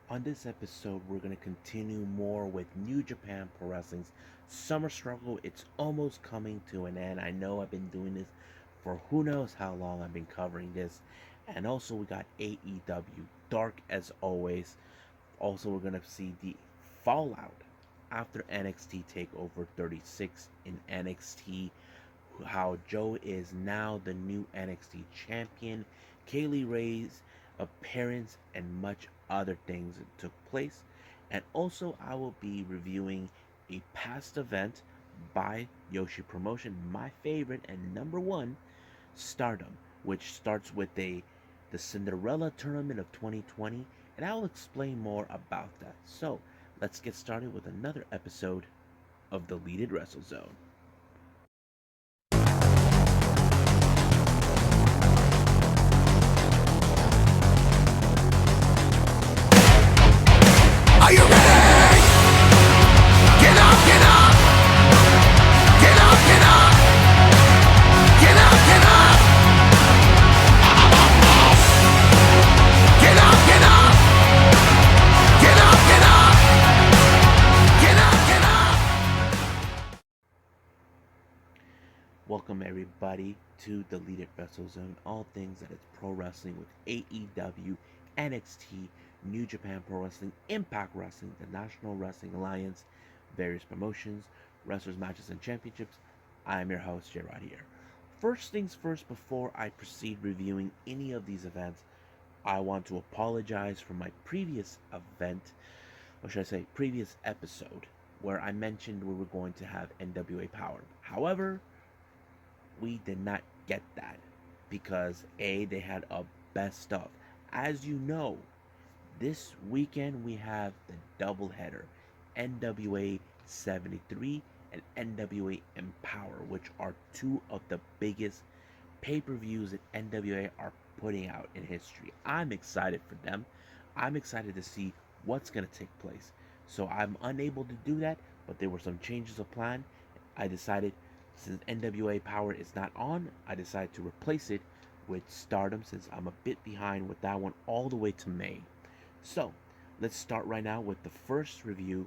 On this episode, we're going to continue more with New Japan Pro Wrestling's Summer Struggle. It's almost coming to an end. I know I've been doing this for who knows how long. I've been covering this. And also, we got AEW Dark as always. Also, we're going to see the fallout after NXT Takeover 36 in NXT. How Joe is now the new NXT champion. Kay Ray's appearance and much other things that took place. And also, I will be reviewing a past event by Joshi Promotion, my favorite and number one, Stardom, which starts with the Cinderella Tournament of 2020, and I'll explain more about that. So, let's get started with another episode of the Deleted Wrestle Zone. Are you ready? Get up, get up! Get up, get up! Get up, get up! Get up, get up! Get up, get up! Get up, get up! Welcome everybody to the Deleted Wrestle Zone, all things that is pro wrestling with AEW, NXT, New Japan Pro Wrestling, Impact Wrestling, the National Wrestling Alliance, various promotions, wrestlers, matches, and championships. I am your host, JayZ here. First things first, before I proceed reviewing any of these events, I want to apologize for my previous event, or should I say, previous episode, where I mentioned we were going to have NWA Power. However, we did not get that because they had a best of. As you know, this weekend we have the doubleheader, NWA 73 and NWA Empower, which are two of the biggest pay-per-views that NWA are putting out in history. I'm excited for them. I'm excited to see what's going to take place. So I'm unable to do that, but there were some changes of plan. I decided, since NWA Power is not on, I decided to replace it with Stardom, since I'm a bit behind with that one all the way to May. So, let's start right now with the first review,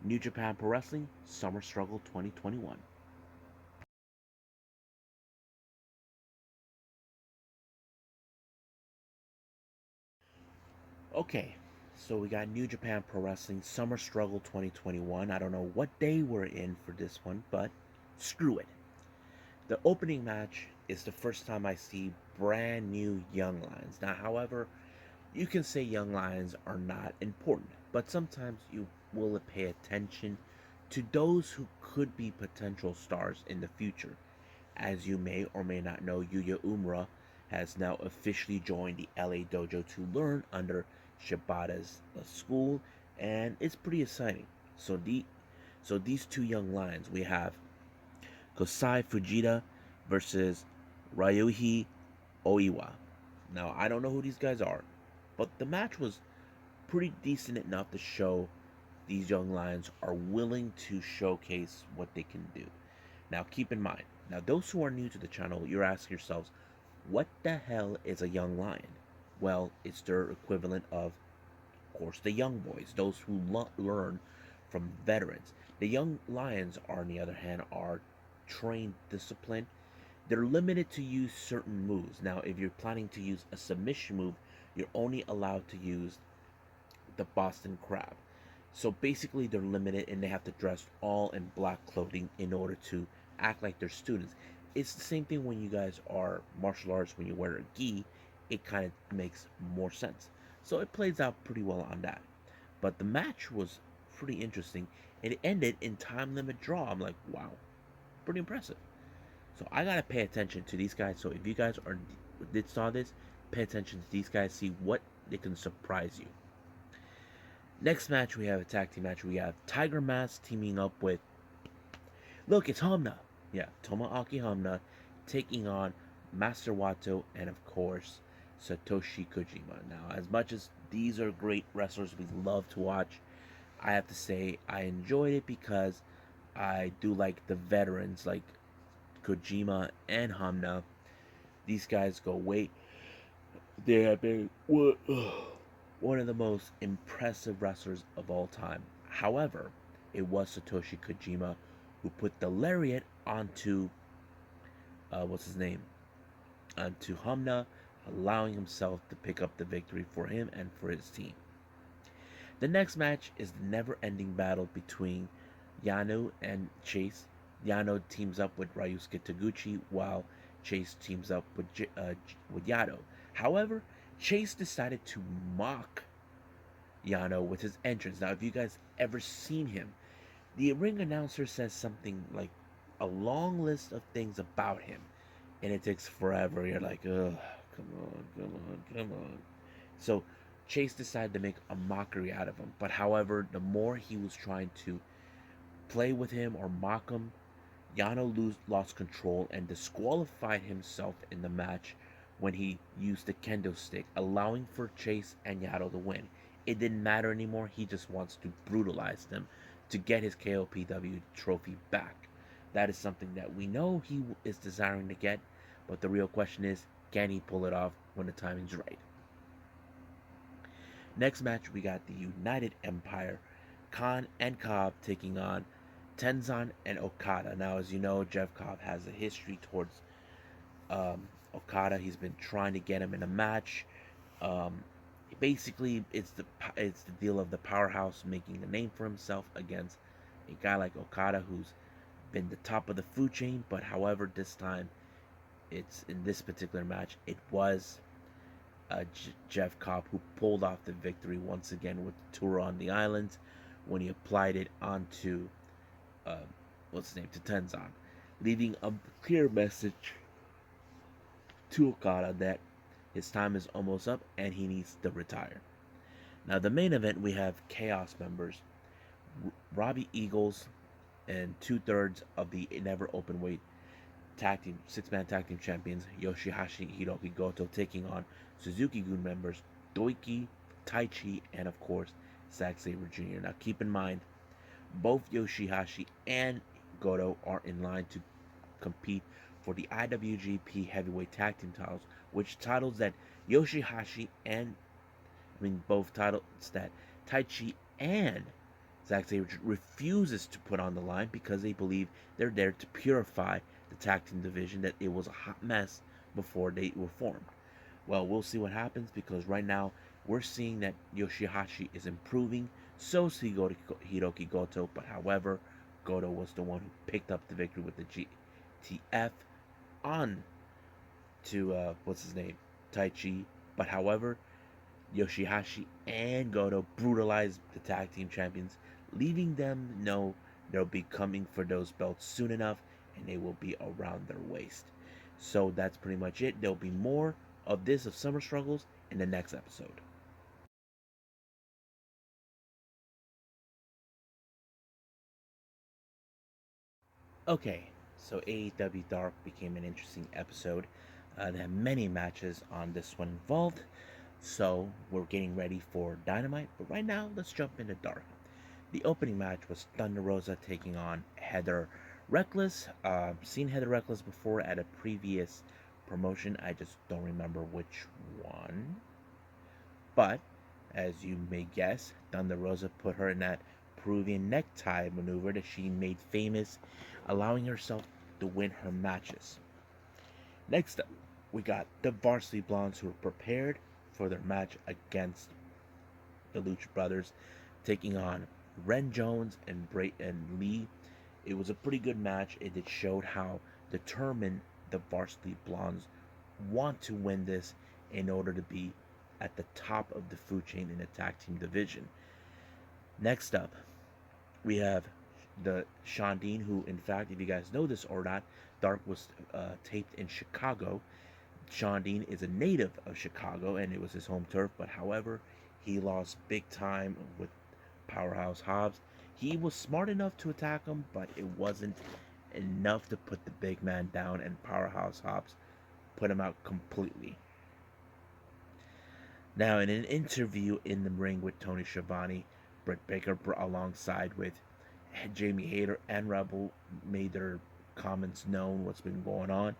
New Japan Pro Wrestling Summer Struggle 2021. Okay, so we got New Japan Pro Wrestling Summer Struggle 2021. I don't know what day we're in for this one, but screw it. The opening match is the first time I see brand new Young Lions. Now, however, you can say Young Lions are not important, but sometimes you will pay attention to those who could be potential stars in the future. As you may or may not know, Yuya Uemura has now officially joined the LA Dojo to learn under Shibata's school, and it's pretty exciting. So these two young lions, we have Kosai Fujita versus Ryuhi Oiwa. Now, I don't know who these guys are, but the match was pretty decent enough to show these young lions are willing to showcase what they can do. Now, keep in mind, now those who are new to the channel, you're asking yourselves, what the hell is a young lion? Well, it's their equivalent of course, the young boys, those who learn from veterans. The young lions, on the other hand, are trained, disciplined. They're limited to use certain moves. Now, if you're planning to use a submission move, you're only allowed to use the Boston Crab. So basically, they're limited and they have to dress all in black clothing in order to act like they're students. It's the same thing when you guys are martial arts, when you wear a gi, it kind of makes more sense. So it plays out pretty well on that. But the match was pretty interesting. It ended in time limit draw. I'm like, wow, pretty impressive. So I gotta pay attention to these guys. So if you guys did saw this, pay attention to these guys. See what they can surprise you. Next match, we have a tag team match. We have Tiger Mask teaming up with, look, it's Hamna. Yeah, Tomoaki Hamna taking on Master Wato and of course Satoshi Kojima. Now, as much as these are great wrestlers we love to watch, I have to say I enjoyed it because I do like the veterans like Kojima and Hamna. These guys go, wait, they have been, what? one of the most impressive wrestlers of all time. However, it was Satoshi Kojima who put the lariat onto what's his name? Onto Hana, allowing himself to pick up the victory for him and for his team. The next match is the never-ending battle between Yano and Chase. Yano teams up with Ryusuke Taguchi while Chase teams up with Yano. However, Chase decided to mock Yano with his entrance. Now, if you guys ever seen him, the ring announcer says something like a long list of things about him, and it takes forever. You're like, ugh, come on, come on, come on. So Chase decided to make a mockery out of him. But however, the more he was trying to play with him or mock him, Yano lost control and disqualified himself in the match when he used the kendo stick, allowing for Chase and Yano to win. It didn't matter anymore. He just wants to brutalize them to get his KOPW trophy back. That is something that we know he is desiring to get, but the real question is, can he pull it off when the timing's right? Next match, we got the United Empire, Khan and Cobb taking on Tenzan and Okada. Now, as you know, Jeff Cobb has a history towards Okada. He's been trying to get him in a match. Um, Basically, it's the deal of the powerhouse making a name for himself against a guy like Okada, who's been the top of the food chain. But however, this time, it's in this particular match, it was Jeff Cobb who pulled off the victory once again with the tour on the islands when he applied it onto uh, what's his name, to Tenzan, leaving a clear message to Okada that his time is almost up and he needs to retire. Now, the main event, we have Chaos members Robbie Eagles and 2/3 of the never open weight tag team, six-man tag team champions Yoshihashi Hiroki Goto taking on Suzuki Gun members Doiki, Taichi, and of course Zack Sabre Jr. Now, keep in mind, both Yoshihashi and Goto are in line to compete for the IWGP Heavyweight Tag Team titles, which titles that Yoshihashi and both titles that Taichi and Zack Sabre refuses to put on the line because they believe they're there to purify the tag team division, that it was a hot mess before they were formed. Well, we'll see what happens because right now we're seeing that Yoshihashi is improving, so is Hiroki Goto, but however, Goto was the one who picked up the victory with the GTF on to, what's his name, Taichi, but however, Yoshihashi and Goto brutalized the tag team champions, leaving them know they'll be coming for those belts soon enough and they will be around their waist. So that's pretty much it. There'll be more of this, of Summer Struggles, in the next episode. Okay, so AEW Dark became an interesting episode. There had many matches on this one involved, so we're getting ready for Dynamite. But right now, let's jump into Dark. The opening match was Thunder Rosa taking on Heather Reckless. Seen Heather Reckless before at a previous promotion. I just don't remember which one. But as you may guess, Thunder Rosa put her in that Peruvian necktie maneuver that she made famous, allowing herself to win her matches. Next up, we got the Varsity Blondes, who were prepared for their match against the Lucha Brothers, taking on Ren Jones and Lee. It was a pretty good match. It showed how determined the Varsity Blondes want to win this in order to be at the top of the food chain in the tag team division. Next up, we have the Sean Dean, who, in fact, if you guys know this or not, Dark was taped in Chicago. Sean Dean is a native of Chicago, and it was his home turf, but however, he lost big time with Powerhouse Hobbs. He was smart enough to attack him, but it wasn't enough to put the big man down, and Powerhouse Hobbs put him out completely. Now, in an interview in the ring with Tony Schiavone, Britt Baker, alongside with Jamie Hayter and Rebel, made their comments known what's been going on.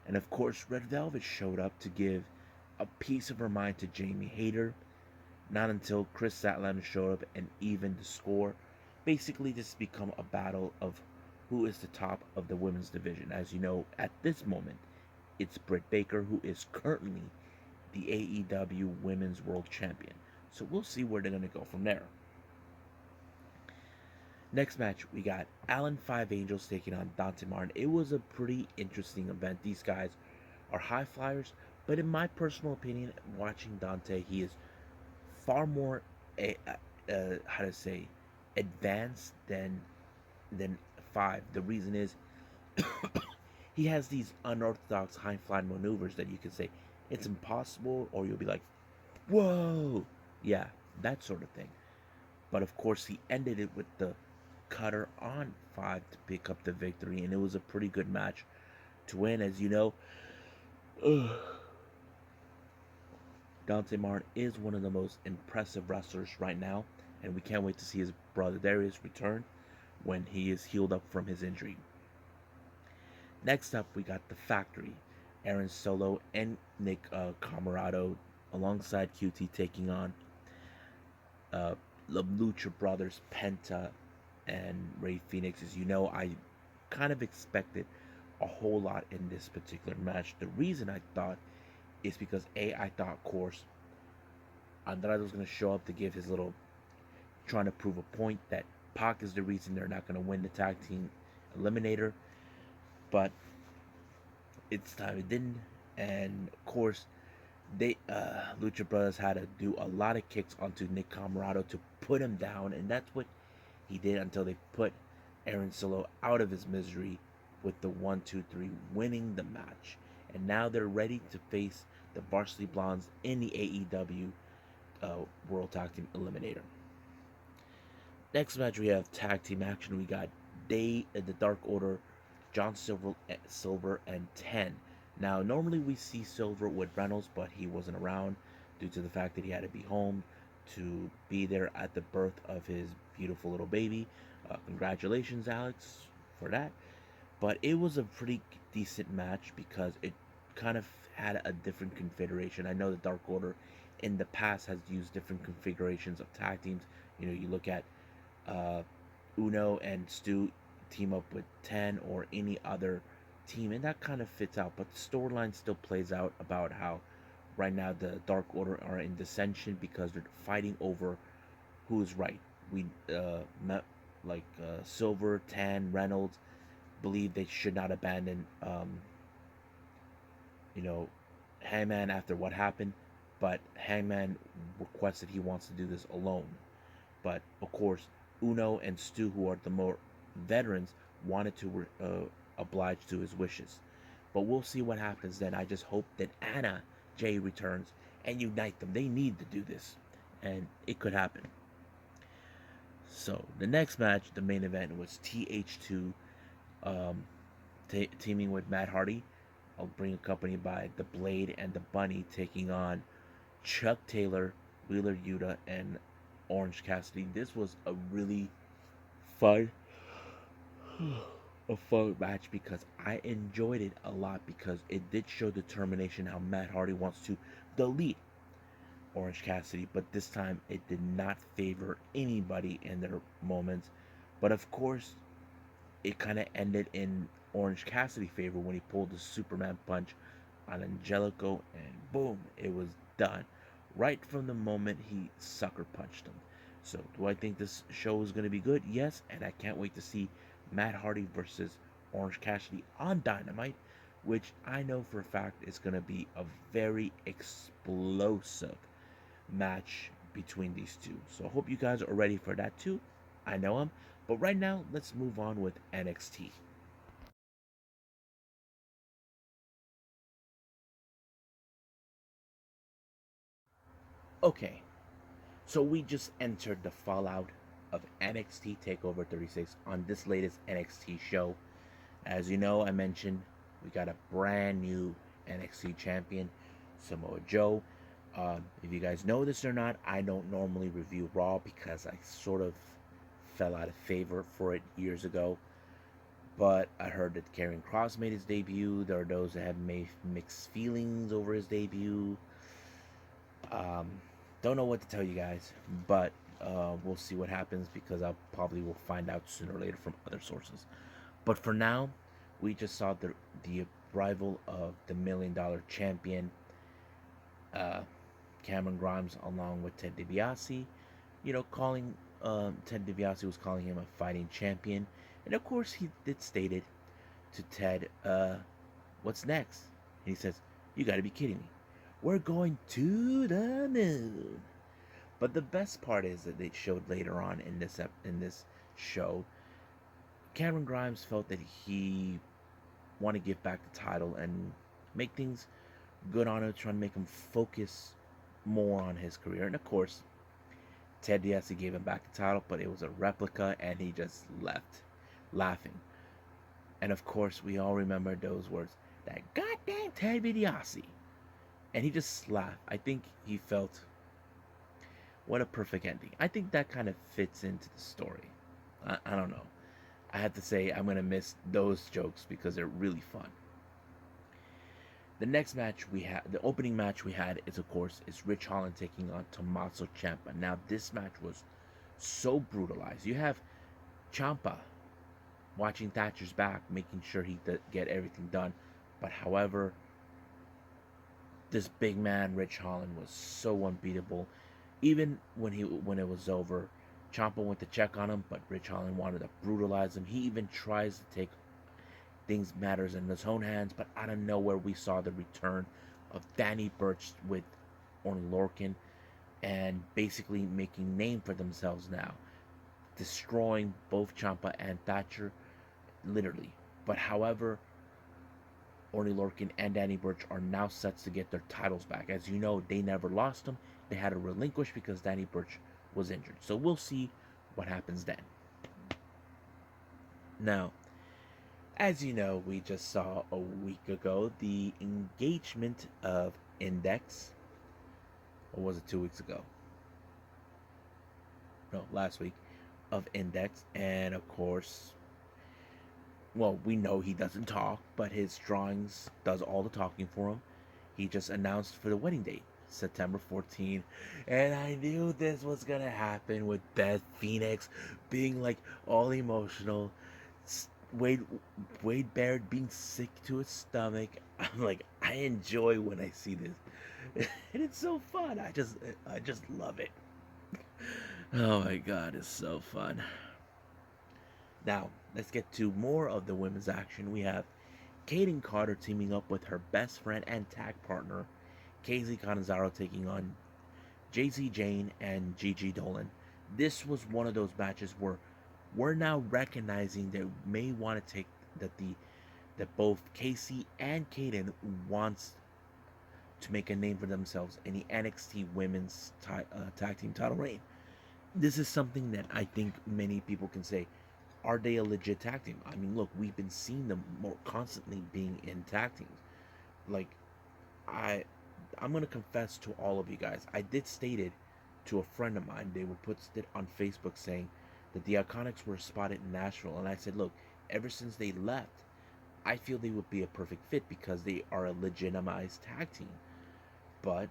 And of course, Red Velvet showed up to give a piece of her mind to Jamie Hayter. not until Chris Statlander showed up and evened the score. Basically, this has become a battle of who is the top of the women's division. As you know, at this moment, it's Britt Baker, who is currently the AEW Women's World Champion. So we'll see where they're going to go from there. Next match, we got Allen Five Angels taking on Dante Martin. It was a pretty interesting event. These guys are high flyers, but in my personal opinion, watching Dante, he is far more, how to say, advanced than Five. The reason is he has these unorthodox high flying maneuvers that you can say it's impossible, or you'll be like, whoa, yeah, that sort of thing. But of course, he ended it with the cutter on Five to pick up the victory, and it was a pretty good match to win. As you know, Dante Martin is one of the most impressive wrestlers right now, and we can't wait to see his brother Darius return when he is healed up from his injury. Next up, we got the Factory, Aaron Solo and Nick Camarado alongside QT taking on the Lucha Brothers, Penta and Ray Phoenix. As you know, I kind of expected a whole lot in this particular match. The reason I thought is because I thought, of course, Andrade was going to show up to give his little, trying to prove a point that Pac is the reason they're not going to win the tag team eliminator. But it's time it didn't, and of course, they Lucha Brothers had to do a lot of kicks onto Nick Camarado to put him down, and that's what he did until they put Aaron Solo out of his misery with the 1-2-3, winning the match. And now they're ready to face the Varsity Blondes in the AEW World Tag Team Eliminator. Next match, we have tag team action. We got the Dark Order, John Silver and 10. Now, normally we see Silver with Reynolds, but he wasn't around due to the fact that he had to be home to be there at the birth of his beautiful little baby. Congratulations, Alex, for that. But it was a pretty decent match because it kind of had a different configuration. I know the Dark Order in the past has used different configurations of tag teams. You know, you look at Uno and Stu team up with 10 or any other team, and that kind of fits out. But the storyline still plays out about how right now the Dark Order are in dissension because they're fighting over who's right. We met like Silver, 10, Reynolds believe they should not abandon Hangman after what happened, but Hangman requested he wants to do this alone. But of course, Uno and Stu, who are the more veterans, wanted to oblige to his wishes. But we'll see what happens then. I just hope that Anna Jay returns and unite them. They need to do this, and it could happen. So the next match, the main event, was TH2 teaming with Matt Hardy. I'll bring accompanied by the Blade and the Bunny taking on Chuck Taylor, Wheeler Yuta, and Orange Cassidy. This was a really fun match because I enjoyed it a lot because it did show determination how Matt Hardy wants to delete Orange Cassidy, but this time it did not favor anybody in their moments. But of course, it kind of ended in Orange Cassidy favor when he pulled the Superman punch on Angelico, and boom, it was done right from the moment he sucker punched him. So do I think this show is going to be good? Yes, and I can't wait to see Matt Hardy versus Orange Cassidy on Dynamite, which I know for a fact is going to be a very explosive match between these two. So I hope you guys are ready for that too. I know I'm. But right now, let's move on with NXT. Okay, so we just entered the fallout of NXT Takeover 36 on this latest NXT show. As you know, I mentioned we got a brand new NXT champion, Samoa Joe. If you guys know this or not, I don't normally review Raw because I sort of fell out of favor for it years ago. But I heard that Karrion Kross made his debut. There are those that have made mixed feelings over his debut. Um, Don't know what to tell you guys, but we'll see what happens because I'll probably will find out sooner or later from other sources. But for now, we just saw the arrival of the $1 million champion, uh, Cameron Grimes, along with Ted DiBiase. Calling Ted DiBiase was calling him a fighting champion, and of course he did stated to Ted, "What's next?" And he says, "You got to be kidding me! We're going to the moon." But the best part is that they showed later on in this show, Cameron Grimes felt that he wanted to give back the title and make things good on him, trying to make him focus more on his career. And of course, Ted DiBiase gave him back the title, but it was a replica, and he just left, laughing. And of course, we all remember those words, "That goddamn Ted DiBiase," and he just laughed. I think he felt, what a perfect ending. I think that kind of fits into the story. I don't know. I have to say, I'm gonna miss those jokes because they're really fun. The next match we had, the opening match we had, is of course Rich Holland taking on Tommaso Ciampa. Now this match was so brutalized. You have Ciampa watching Thatcher's back, making sure he get everything done. But however, this big man Rich Holland was so unbeatable. Even when it was over, Ciampa went to check on him, but Rich Holland wanted to brutalize him. He even tries to take matters in his own hands, but out of nowhere we saw the return of Danny Burch with Oney Lorcan, and basically making name for themselves now, destroying both Ciampa and Thatcher, literally. But however, Oney Lorcan and Danny Burch are now set to get their titles back. As you know, they never lost them. They had to relinquish because Danny Burch was injured. So we'll see what happens then. Now, as you know, we just saw a week ago the engagement of Index. Or was it 2 weeks ago? No, last week. Of Index. And of course, well, we know he doesn't talk, but his drawings does all the talking for him. He just announced for the wedding date, September 14th. And I knew this was going to happen with Beth Phoenix being like all emotional. Wade Barrett being sick to his stomach. I'm like, I enjoy when I see this. And it's so fun. I just love it. Oh my god, it's so fun. Now, let's get to more of the women's action. We have Kayden Carter teaming up with her best friend and tag partner, KZ Conozaro, taking on JayZ Jane and Gigi Dolan. This was one of those matches where we're now recognizing that we may want to take that both Casey and Kayden wants to make a name for themselves in the NXT Women's Tag Team title reign. This is something that I think many people can say, are they a legit tag team? I mean, look, we've been seeing them more constantly being in tag teams. Like, I'm gonna confess to all of you guys, I did state it to a friend of mine. They would put it on Facebook saying that the Iconics were spotted in Nashville, and I said, look, ever since they left, I feel they would be a perfect fit because they are a legitimized tag team. But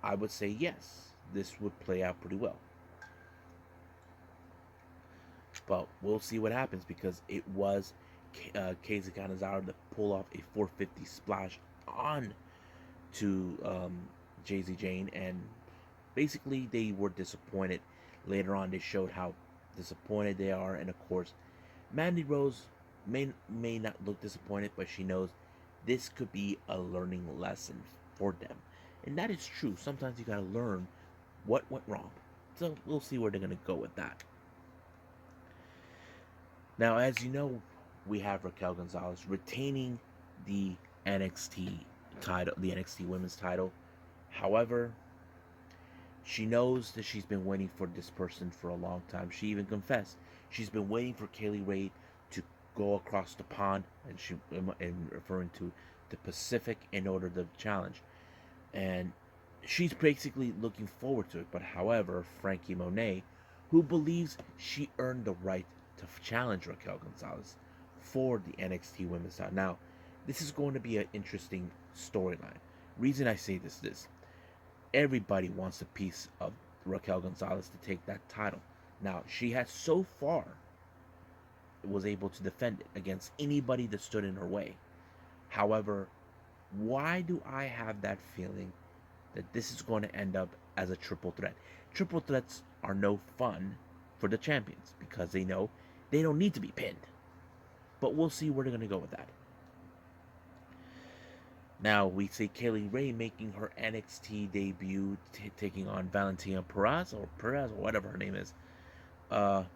I would say yes, this would play out pretty well. But we'll see what happens because it was KZ Conozaro to pull off a 450 splash on to JayZ Jane, and basically they were disappointed. Later on, they showed how disappointed they are, and of course, Mandy Rose may not look disappointed, but she knows this could be a learning lesson for them, and that is true. Sometimes you gotta learn what went wrong. So we'll see where they're gonna go with that. Now, as you know, we have Raquel Gonzalez retaining the NXT title, the NXT Women's title. However, she knows that she's been waiting for this person for a long time. She even confessed she's been waiting for Kaylee Ray to go across the pond, and referring to the Pacific, in order to challenge. And she's basically looking forward to it. But however, Frankie Monet, who believes she earned the right to challenge Raquel Gonzalez for the NXT Women's title. Now, this is going to be an interesting storyline. Reason I say this. everybody wants a piece of Raquel Gonzalez to take that title. Now, she has so far was able to defend it against anybody that stood in her way. However, why do I have that feeling that this is going to end up as a triple threat? Triple threats are no fun for the champions because they know they don't need to be pinned. But we'll see where they're going to go with that. Now we see Kaylee Ray making her NXT debut, taking on Valentino Perez or whatever her name is.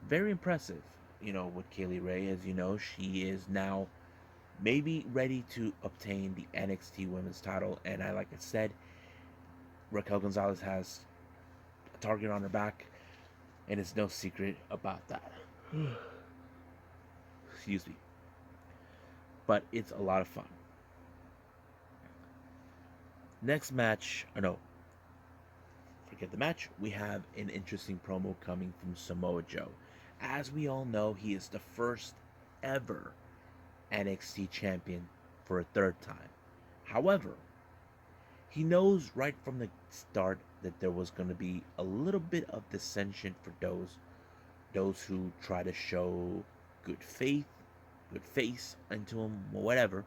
Very impressive, with Kaylee Ray. As you know, she is now maybe ready to obtain the NXT Women's title. And like I said, Raquel Gonzalez has a target on her back, and it's no secret about that. Excuse me. But it's a lot of fun. Next match, forget the match. We have an interesting promo coming from Samoa Joe. As we all know, he is the first ever NXT champion for a third time. However, he knows right from the start that there was going to be a little bit of dissension for those who try to show good faith, good face into him, or whatever.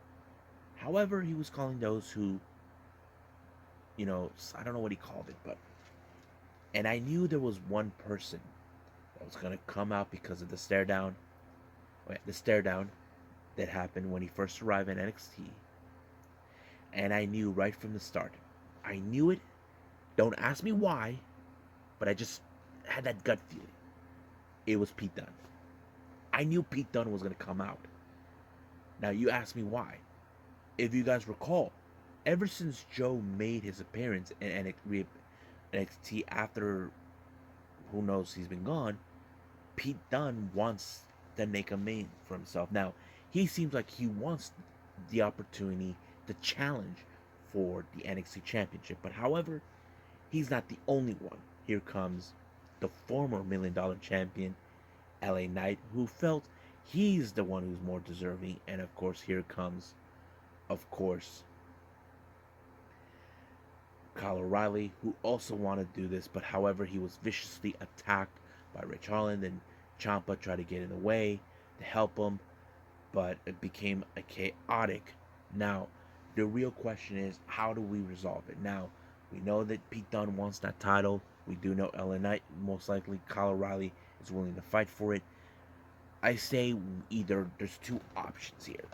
However, he was calling those who, I don't know what he called it, and I knew there was one person that was going to come out because of the stare down that happened when he first arrived in NXT. And I knew right from the start. I knew it. Don't ask me why, but I just had that gut feeling. It was Pete Dunne. I knew Pete Dunne was going to come out. Now you ask me why. If you guys recall, ever since Joe made his appearance in NXT after, who knows, he's been gone, Pete Dunne wants to make a name for himself. Now, he seems like he wants the opportunity, the challenge for the NXT Championship. But however, he's not the only one. Here comes the former $1 Million Champion, LA Knight, who felt he's the one who's more deserving. And of course, here comes, Kyle O'Reilly, who also wanted to do this, but however, he was viciously attacked by Rich Holland, and Ciampa tried to get in the way to help him, but it became a chaotic. Now, the real question is, how do we resolve it? Now, we know that Pete Dunne wants that title. We do know LA Knight, most likely Kyle O'Reilly, is willing to fight for it. I say either there's two options here.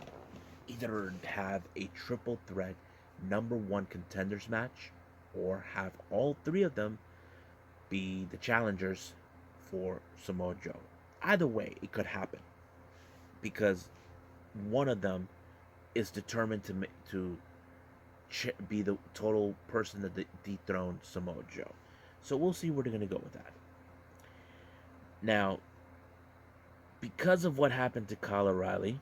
Either have a triple threat number one contenders match, or have all three of them be the challengers for Samoa Joe. Either way, it could happen because one of them is determined to be the total person that dethroned Samoa Joe. So we'll see where they're going to go with that. Now, because of what happened to Kyle O'Reilly,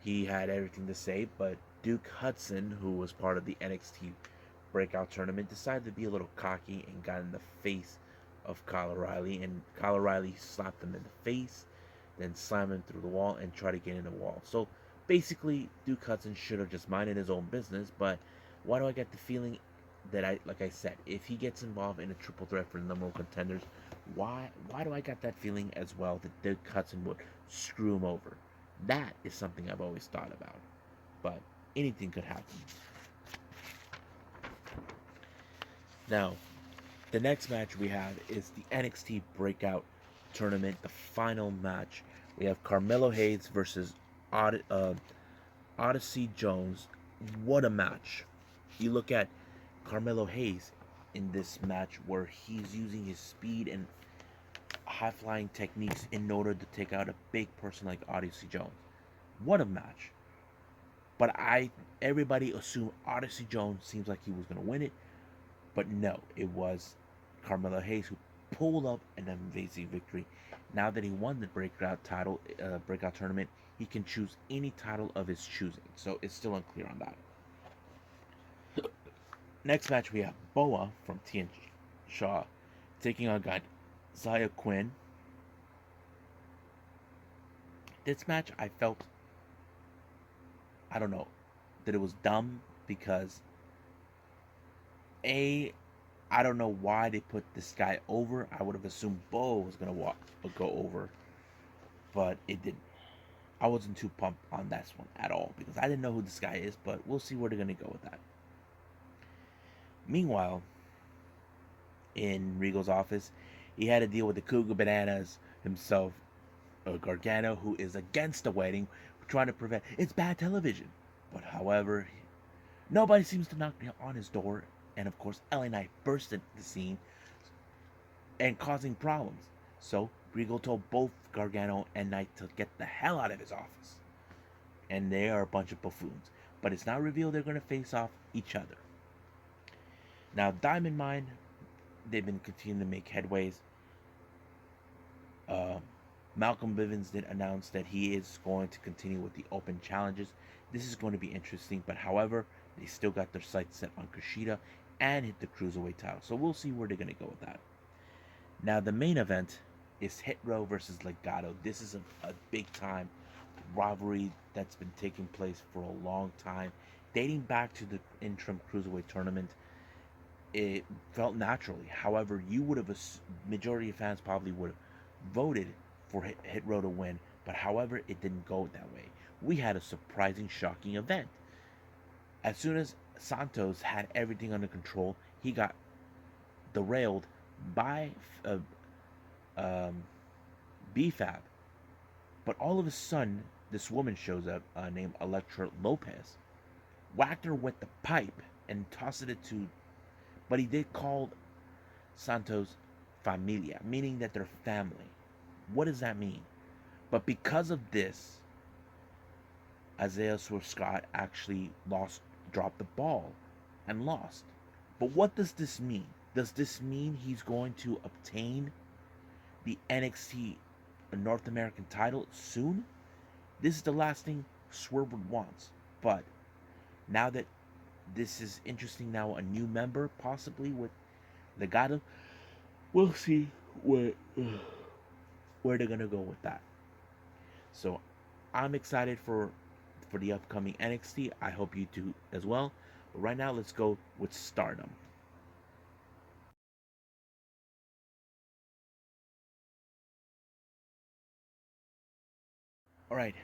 he had everything to say, but Duke Hudson, who was part of the NXT Breakout Tournament, decided to be a little cocky and got in the face of Kyle O'Reilly, and Kyle O'Reilly slapped him in the face, then slammed him through the wall and tried to get in the wall. So basically, Duke Hudson should have just minded his own business, but why do I get the feeling that, like I said, if he gets involved in a triple threat for the number one contenders, why do I get that feeling as well that Duke Hudson would screw him over? That is something I've always thought about, but anything could happen. Now, the next match we have is the NXT Breakout Tournament, the final match. We have Carmelo Hayes versus Odyssey Jones. What a match. You look at Carmelo Hayes in this match where he's using his speed and high-flying techniques in order to take out a big person like Odyssey Jones. What a match. But everybody assumed Odyssey Jones seems like he was going to win it. But no, it was Carmelo Hayes who pulled up an amazing victory. Now that he won the Breakout Tournament, he can choose any title of his choosing. So it's still unclear on that. Next match, we have Boa from TNG Shaw taking on Zaya Quinn. This match, I felt, I don't know, that it was dumb because I don't know why they put this guy over. I would have assumed Bo was gonna go over, but it didn't. I wasn't too pumped on this one at all because I didn't know who this guy is, but we'll see where they're gonna go with that. Meanwhile, in Regal's office, he had to deal with the Cougar Bananas himself, Gargano, who is against the wedding, trying to prevent it's bad television. But however, nobody seems to knock on his door, and of course, LA Knight burst into the scene and causing problems. So Regal told both Gargano and Knight to get the hell out of his office. And they are a bunch of buffoons. But it's not revealed they're going to face off each other. Now, Diamond Mine, they've been continuing to make headways. Malcolm Bivens did announce that he is going to continue with the open challenges. This is going to be interesting, but however, they still got their sights set on Kushida and hit the Cruiserweight title. So we'll see where they're going to go with that. Now, the main event is Hit Row versus Legado. This is a big time rivalry that's been taking place for a long time, dating back to the interim Cruiserweight tournament. It felt naturally. However, you would have, majority of fans probably would have voted for Hit Row to win, but however, it didn't go that way. We had a surprising, shocking event. As soon as Santos had everything under control, he got derailed by BFAB. But all of a sudden, this woman shows up named Elektra Lopez, whacked her with the pipe and tossed it to. But he did call Santos familia, meaning that they're family. What does that mean? But because of this, Isaiah Swerve Scott actually dropped the ball and lost. But what does this mean? Does this mean he's going to obtain the NXT North American title soon? This is the last thing Swerve wants. But now that this is interesting, now a new member possibly with Legado, we'll see where they're gonna go with that. So I'm excited for the upcoming NXT. I hope you do as well. But right now, let's go with Stardom. Alright,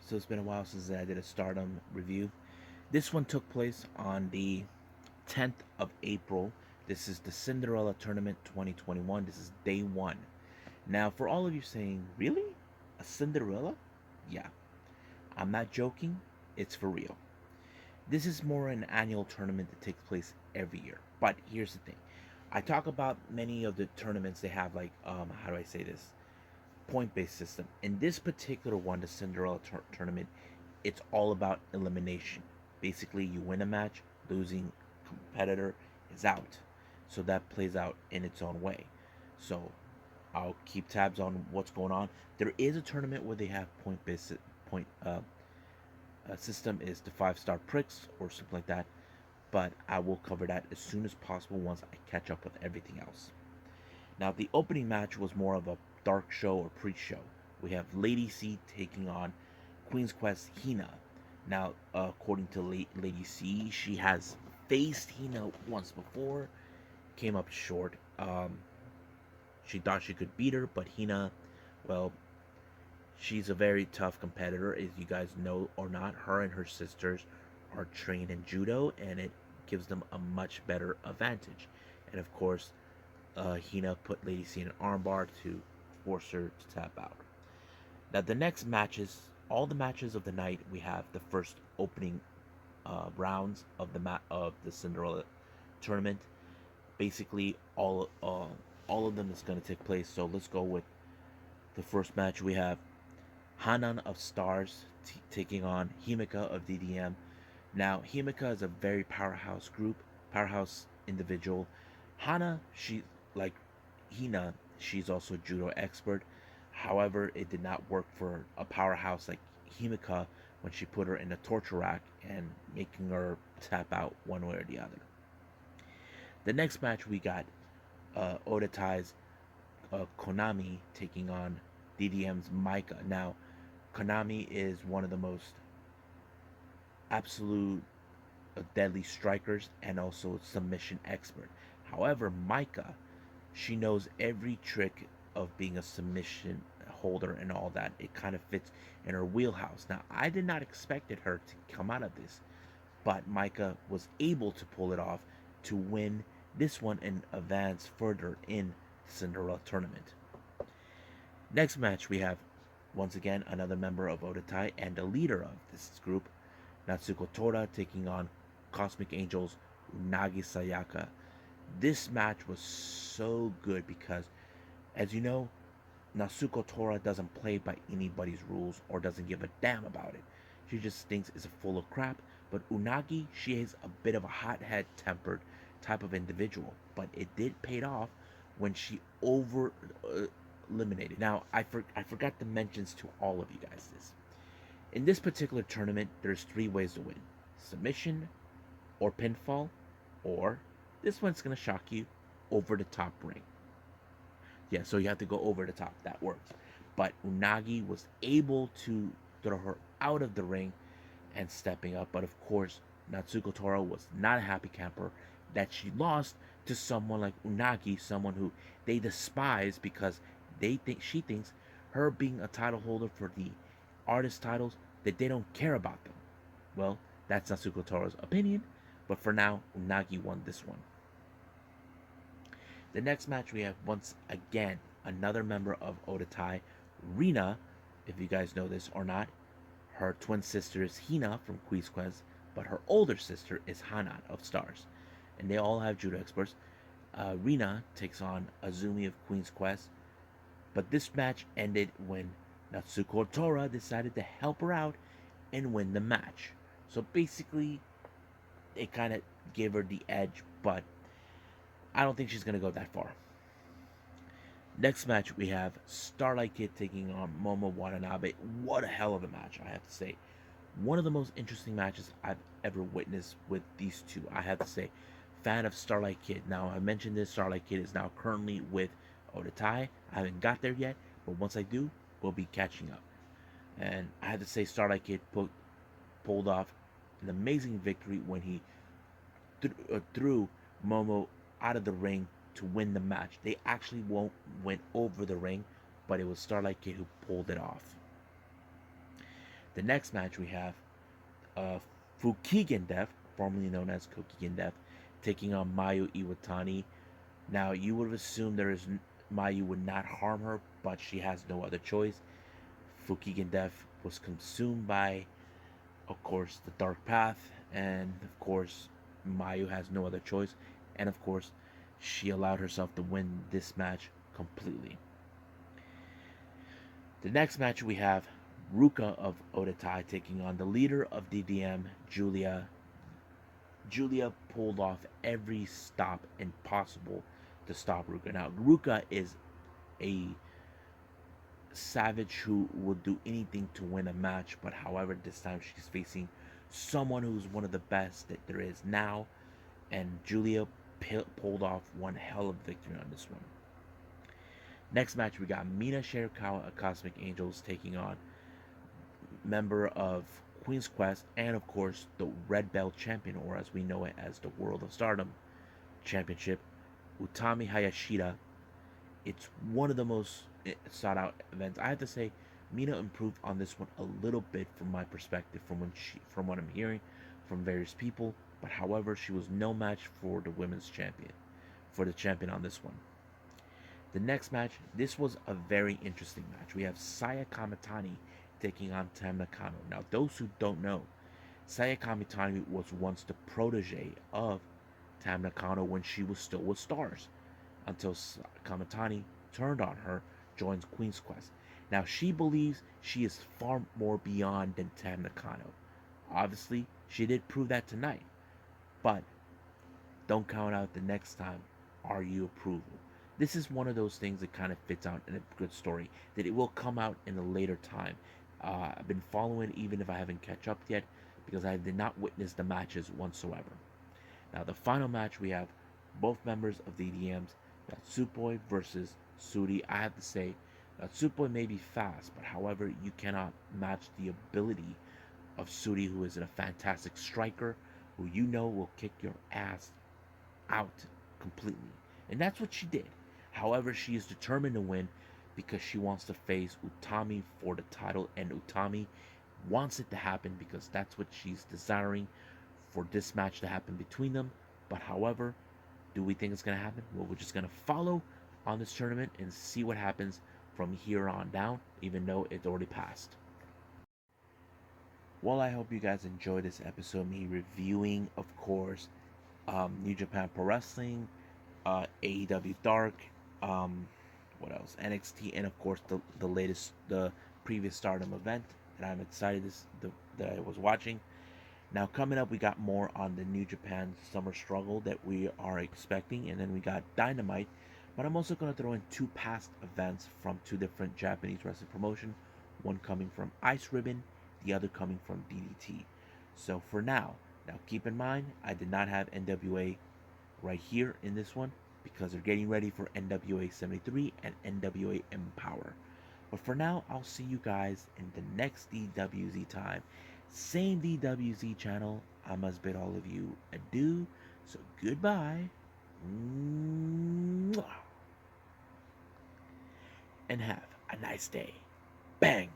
so it's been a while since I did a Stardom review. This one took place on the 10th of April. This is the Cinderella Tournament 2021. This is day one. Now, for all of you saying, really? A Cinderella? Yeah. I'm not joking. It's for real. This is more an annual tournament that takes place every year. But here's the thing. I talk about many of the tournaments they have, like, how do I say this? Point-based system. In this particular one, the Cinderella Tournament, it's all about elimination. Basically, you win a match, losing competitor is out. So that plays out in its own way. So I'll keep tabs on what's going on. There is a tournament where they have point-based system is the 5-star pricks or something like that. But I will cover that as soon as possible once I catch up with everything else. Now, the opening match was more of a dark show or pre-show. We have Lady C taking on Queen's Quest Hina. Now, according to Lady C, she has faced Hina once before, came up short. She thought she could beat her, but Hina, well, she's a very tough competitor, as you guys know or not. Her and her sisters are trained in judo, and it gives them a much better advantage. And of course, Hina put Lady C in an armbar to force her to tap out. Now, the next matches, all the matches of the night, we have the first opening rounds of the Cinderella Tournament. Basically, all of them is going to take place. So let's go with the first match. We have Hana of Stars taking on Himika of DDM. Now, Himika is a very powerhouse individual. Hana, she like Hina, she's also a judo expert. However, it did not work for a powerhouse like Himika when she put her in a torture rack and making her tap out one way or the other. The next match we got Odatai's Konami taking on DDM's Mica. Now, Konami is one of the most absolute deadly strikers and also submission expert. However, Mica, she knows every trick of being a submission holder and all that. It kind of fits in her wheelhouse. Now, I did not expected her to come out of this, but Mica was able to pull it off to win this one and advance further in Cinderella Tournament. Next match we have once again another member of Odatai and the leader of this group, Natsuko Tora, taking on Cosmic Angels Unagi Sayaka. This match was so good because, as you know, Natsuko Tora doesn't play by anybody's rules or doesn't give a damn about it. She just thinks it's full of crap. But Unagi, she is a bit of a hothead tempered type of individual. But it did pay off when she over eliminated. Now, I forgot to mention to all of you guys this. In this particular tournament, there's 3 ways to win. Submission, or pinfall, or, this one's going to shock you, over the top ring. Yeah, so you have to go over the top. That works. But Unagi was able to throw her out of the ring and stepping up. But of course, Natsuko Tora was not a happy camper that she lost to someone like Unagi, someone who they despise because she thinks her being a title holder for the artist titles, that they don't care about them. Well, that's Natsuko Tora's opinion, but for now, Unagi won this one. The next match we have once again another member of Odatai, Reena. If you guys know this or not, her twin sister is Hina from Queen's Quest, but her older sister is Hana of Stars, and they all have judo experts. Reena takes on Azumi of Queen's Quest, but this match ended when Natsuko Tora decided to help her out and win the match. So basically, it kind of gave her the edge, but I don't think she's going to go that far. Next match, we have Starlight Kid taking on Momo Watanabe. What a hell of a match, I have to say. One of the most interesting matches I've ever witnessed with these two, I have to say. Fan of Starlight Kid. Now, I mentioned this, Starlight Kid is now currently with Odatai. I haven't got there yet, but once I do, we'll be catching up. And I have to say, Starlight Kid pulled off an amazing victory when he threw Momo out of the ring to win the match. They actually went over the ring, but it was Starlight Kid who pulled it off. The next match we have Fukigen Death, formerly known as Kokigen Death, taking on Mayu Iwatani. Now, you would have assumed Mayu would not harm her, but she has no other choice. Fukigen Death was consumed by, of course, the Dark Path, and of course, Mayu has no other choice, and of course, she allowed herself to win this match completely. The next match we have Ruka of Odatai taking on the leader of DDM, Julia. Julia pulled off every stop impossible to stop Ruka. Now, Ruka is a savage who will do anything to win a match, but however, this time she's facing someone who's one of the best that there is now, and Julia pulled off one hell of a victory on this one. Next match, we got Mina Shirakawa of Cosmic Angels taking on member of Queen's Quest and, of course, the Red Belt Champion, or as we know it as the World of Stardom Championship, Utami Hayashida. It's one of the most sought out events. I have to say, Mina improved on this one a little bit from my perspective, from what I'm hearing from various people. But however, she was no match for the women's champion, for the champion on this one. The next match, this was a very interesting match. We have Saya Kamitani taking on Tam Nakano. Now, those who don't know, Saya Kamitani was once the protege of Tam Nakano when she was still with Stars, until Kamitani turned on her, joins Queen's Quest. Now, she believes she is far more beyond than Tam Nakano. Obviously, she did prove that tonight. But don't count out the next time are you approval. This is one of those things that kind of fits out in a good story, that it will come out in a later time. I've been following even if I haven't catch up yet, because I did not witness the matches whatsoever. Now, the final match, we have both members of the EDMs, Natsupoi versus Suri. I have to say, Natsupoi may be fast, but however, you cannot match the ability of Suri, who is a fantastic striker, who you know will kick your ass out completely. And that's what she did. However, she is determined to win because she wants to face Utami for the title, and Utami wants it to happen because that's what she's desiring for this match to happen between them. But however, do we think it's going to happen? Well, we're just going to follow on this tournament and see what happens from here on down, even though it's already passed. Well, I hope you guys enjoyed this episode, me reviewing, of course, New Japan Pro Wrestling, AEW Dark, what else? NXT, and of course the previous Stardom event that I'm excited that I was watching. Now coming up, we got more on the New Japan Summer Struggle that we are expecting, and then we got Dynamite. But I'm also going to throw in two past events from two different Japanese wrestling promotion, one coming from Ice Ribbon, the other coming from DDT. So for now keep in mind, I did not have NWA right here in this one because they're getting ready for NWA 73 and NWA Empower. But for now, I'll see you guys in the next DWZ time. Same DWZ channel. I must bid all of you adieu. So goodbye. And have a nice day. Bang!